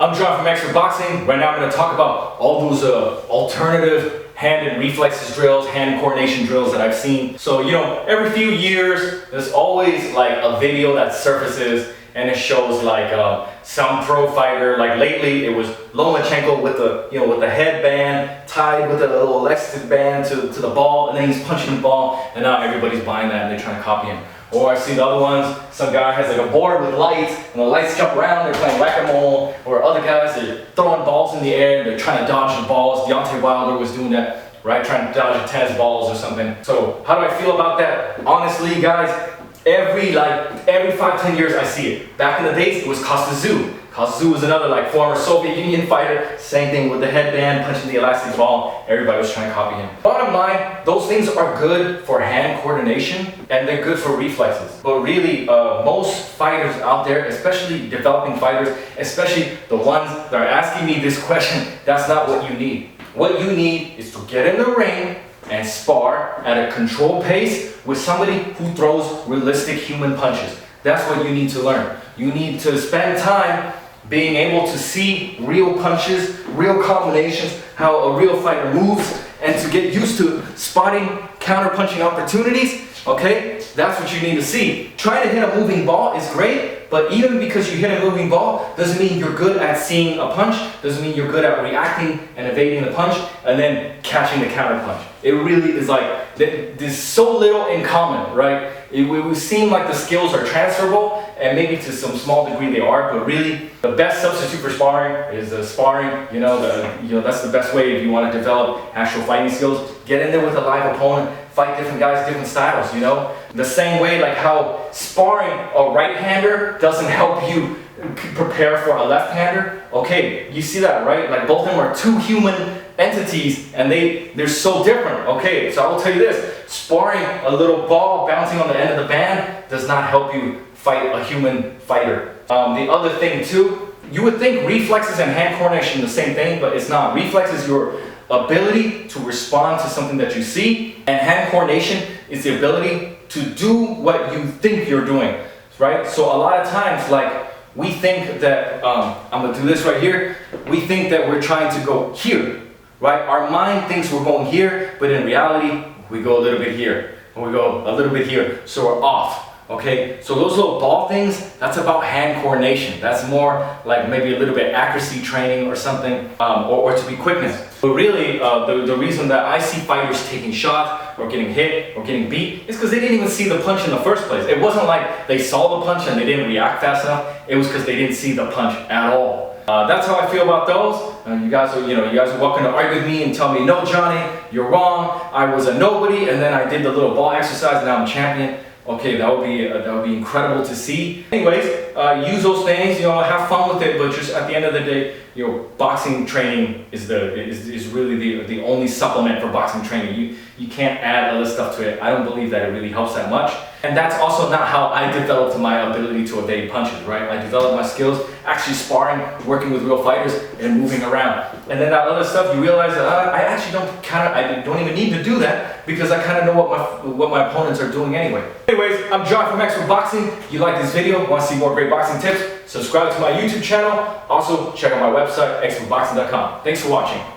I'm John from Expert Boxing. Right now I'm going to talk about all those alternative hand and reflexes drills, hand coordination drills that I've seen. So, every few years, there's always like a video that surfaces and it shows like some pro fighter, like lately it was Lomachenko with the headband tied with a little elastic band to the ball, and then he's punching the ball, and now everybody's buying that and they're trying to copy him. Or I see the other ones, some guy has like a board with lights, and the lights jump around, they're playing whack-a-mole, or other guys, they're throwing balls in the air, they're trying to dodge the balls. Deontay Wilder was doing that, right? Trying to dodge tennis balls or something. So how do I feel about that? Honestly, guys, every 5-10 years I see it. Back in the days, it was Kostya Tszyu. Kostya Tszyu was another former Soviet Union fighter. Same thing with the headband, punching the elastic ball. Everybody was trying to copy him. Bottom line, those things are good for hand coordination and they're good for reflexes. But really, most fighters out there, especially developing fighters, especially the ones that are asking me this question, that's not what you need. What you need is to get in the ring and spar at a controlled pace with somebody who throws realistic human punches. That's what you need to learn. You need to spend time being able to see real punches, real combinations, how a real fighter moves, and to get used to spotting counter-punching opportunities, okay? That's what you need to see. Trying to hit a moving ball is great, but even because you hit a moving ball doesn't mean you're good at seeing a punch, doesn't mean you're good at reacting and evading the punch and then catching the counter punch. It really is like, there's so little in common, right? It would seem like the skills are transferable, and maybe to some small degree they are, but really the best substitute for sparring is sparring. That's the best way if you want to develop actual fighting skills. Get in there with a live opponent, fight different guys, different styles, The same way like how sparring a right-hander doesn't help you prepare for a left-hander. Okay, you see that, right? Like both of them are two human entities and they're so different. Okay, so I will tell you this, sparring a little ball bouncing on the end of the band does not help you fight a human fighter. The other thing too, you would think reflexes and hand coordination are the same thing, but it's not. Reflex is your ability to respond to something that you see, and hand coordination is the ability to do what you think you're doing, right? So a lot of times, we think that, I'm gonna do this right here, we think that we're trying to go here, right? Our mind thinks we're going here, but in reality, we go a little bit here, and we go a little bit here, so we're off. Okay, so those little ball things, that's about hand coordination. That's more like maybe a little bit accuracy training or something, or to be quickness. But really, the reason that I see fighters taking shots or getting hit or getting beat is because they didn't even see the punch in the first place. It wasn't like they saw the punch and they didn't react fast enough. It was because they didn't see the punch at all. That's how I feel about those. You guys are welcome to argue with me and tell me, no, Johnny, you're wrong. I was a nobody, and then I did the little ball exercise, and now I'm champion. Okay, that would be incredible to see. Anyways, use those things, have fun with it, but just at the end of the day, boxing training is really the only supplement for boxing training. You can't add other stuff to it. I don't believe that it really helps that much. And that's also not how I developed my ability to evade punches, right? I developed my skills actually sparring, working with real fighters, and moving around. And then that other stuff, you realize that I actually don't even need to do that because I kind of know what my opponents are doing anyway. Anyways, I'm John from Expert Boxing. If you like this video, want to see more great boxing tips, subscribe to my YouTube channel. Also, check out my website, expertboxing.com. Thanks for watching.